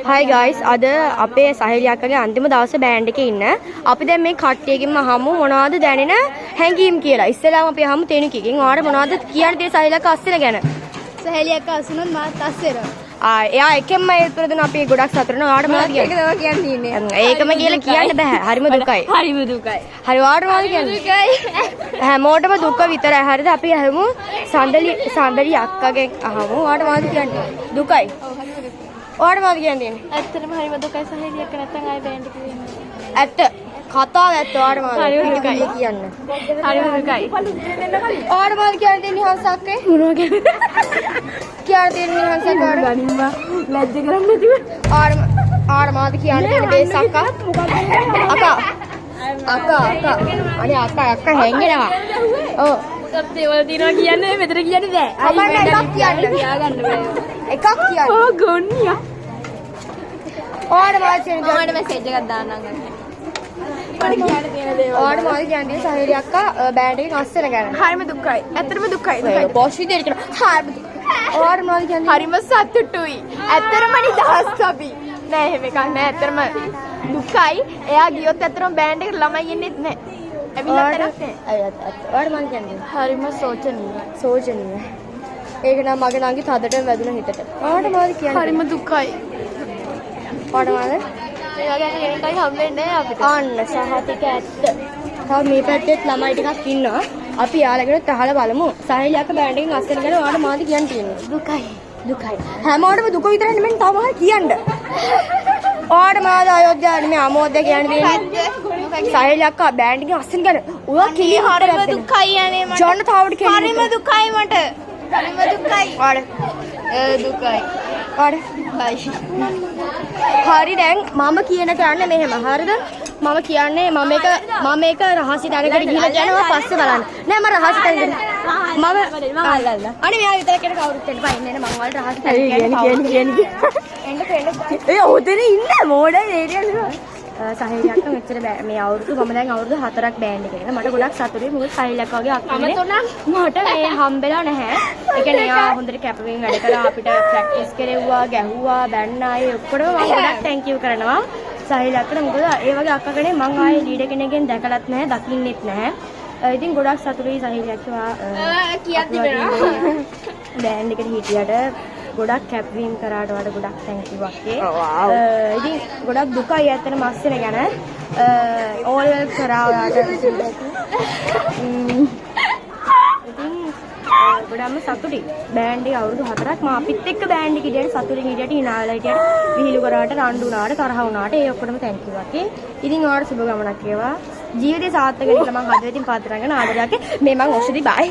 Hi guys, ada අපේ සහේලියක්ගේ අන්තිම දවසේ බෑන්ඩ් එකේ ඉන්න. අපි දැන් මේ කට්ටියකින්ම අහමු මොනවද දැනෙන හැඟීම් කියලා. ඉස්සෙල්ලාම අපි අහමු තේනුකිගෙන්. ඔයාලට මොනවද කියන්න තියෙන සහේලියක අස්සෙන ගැන? සහේලියක අස්සුනොත් මාත් අස්සෙනවා. එයා එකෙන්ම ඒතර දෙන අපි ගොඩක් සතුටු වෙනවා. ඔයාලට මොනවද කියන්නේ? ඒක තමයි කියන්නේ. ඒකම කියලා කියන්න බෑ. හරිම දුකයි. හරිම දුකයි. හරි ඔයාලට මොනවද කියන්නේ? දුකයි. හැමෝටම දුක විතරයි. හරිද? අපි අහමු සඳලි අක්කගෙන් අහමු. ඔයාලට මොනවද කියන්නේ? දුකයි. ඔයාලට මොනවද කියන්නේ? ඇත්තටම හරිම දුකයි සහේලියක නැත්තම් ආයි බෑන්ඩ් එකේ වෙන්නේ. ඇත්ත කතාව ඇත්ත ඔයාලට මොනවද කියන්න? හරිම දුකයි. ඔයාලට මොනවද කියන්න දෙන්නේ හංසක්කේ? මොනවා කියන්නේ? කියන්න දෙන්නේ හංසක් ඔයාලට? ගනින්වා ලැජ්ජ කරන්නේ නැතිව. ඔයාලට මොනවද කියන්න දෙන්නේ බේස් අක්කා? අක්කා අනේ අක්කා හැංගෙනවා. ඔව් දේවල් දිනවා කියන්නේ මෙතන කියන්නේ බෑ. අයිය එකක් කියන්න. තියාගන්න බෑ. එකක් කියන්න. ඕ ගොන්නියා. ඔයාලට මොනවද කියන්නේ? මට මෙසේජ් එකක් දාන්නම් අන්න. මට කියන්න තියෙන දේවල්. ඔයාලට මොනවද කියන්නේ සහේලිය අක්කා බෑන්ඩ් එකෙන් අස්සෙන ගැන? හරිම දුකයි. ඇත්තටම දුකයි. පොෂ් විදියට කියනවා. ඔයාලට මොනවද කියන්නේ? හරිම සතුටුයි. ඇත්තටම නිදහස් අපි. නෑ එහෙම එකක් නෑ. ඇත්තටම දුකයි. එයා ගියොත් ඇත්තටම බෑන්ඩ් එකට ළමයි එන්නෙත් නෑ. ඇවිල්ලා තරක් නෑ. ඔයාලට මොනවද කියන්නේ? හරිම සෝචනීය. සෝජනීය. ඒක නම් මගේ නංගි තදට වැදුන හිතට. ඔයාලට මොනවද කියන්නේ? හරිම දුකයි. ඔයාලට මොනවද? ඒවා ගැන එකයි හම්බෙන්නේ නෑ අපිට. අන්න සහතික ඇත්ත. තව මේ පැත්තෙත් ළමයි ටිකක් ඉන්නවා. අපි යාළගෙන තහල බලමු. සහේලියක බෑන්ඩ් එකෙන් අස්සෙන ගැන ඔයාලට මොනවද කියන්න තියෙන්නේ? දුකයි. දුකයි. හැමෝටම දුක විතරයි නෙමෙයි තව මොකක්ද කියන්න. ඔයාලට මොනවද අයෝධ්‍යාව නෙමෙයි අමෝධ්‍ය කියන්න තියෙන්නේ? සහේලියක බෑන්ඩ් එකෙන් අස්සෙන ගැන. ඔයා කිලි හරිම දුකයි යන්නේ මට. ජොන්න තාවට කෙනෙක්. හරිම දුකයි මට. හරිම දුකයි. ඔයාලට දුකයි. ඔයාලට හරි දැන් මම කියන කරන්නේ මෙහෙම හරිද මම කියන්නේ මම එක රහසිත අරගෙන ගිහලා කියනවා පස්සේ බලන්න නෑ මම රහසිත අරගෙන මම අල්ලන්න අනේ මෙයා විතර කෙනෙක් කවුරුත් එන්න බයින්නේ නෑ මම වල රහසිත අරගෙන එන්න ඒ ඔතන ඉන්න මොඩේ ඒරියල් සහේලියක්ක මෙච්චර මේ අවුරුදු මම දැන් අවුරුදු 4ක් බෑන්ඩ් එකේ ඉන්න මට ගොඩක් සතුටුයි මොකද සහේලියක් වගේ අක්කනේ මට මේ හම්බෙලා නැහැ ඒ කියන්නේ එයා හොඳට කැපවීම වැඩ කළා අපිට ප්‍රැක්ටිස් කෙරෙව්වා ගැහුවා බැන්නා ඒ ඔක්කොම මම ගොඩක් තැන්ක් යූ කරනවා සහේලියක්ට මොකද ඒ වගේ අක්ක කෙනෙක් මම ආයේ ලීඩර් කෙනෙක්ගෙන් දැකලත් නැහැ දකින්නෙත් නැහැ ඉතින් ගොඩක් සතුටුයි සහේලියක්වා කියද්දි වෙනවා බෑන්ඩ් එකට හිටියට ගොඩක් කැප්වීම් කරාට වඩා ගොඩක් තැන්ක් යූ වක්කේ. ඉතින් ගොඩක් දුකයි ඇත්තට මස්සෙන ගැන. ඕල් කරා ඔයාට. ඉතින් ගොඩක්ම සතුටුයි. බෑන්ඩ් එක අවුරුදු 4ක් මම අපිත් එක්ක බෑන්ඩ් එක හිටියට සතුටින් හිටියට hinaලා හිටියට විහිළු කරාට රණ්ඩු වුණාට තරහ වුණාට ඒ ඔක්කොටම තැන්ක් යූ වක්කේ. ඉතින් ඔයාලට සුබ ගමනක් වේවා. ජීවිතේ සාර්ථක වෙන්න මම හදවතින් පාත්‍රාගෙන ආදරයක් මේ මං ඔෂ්ටි බයි.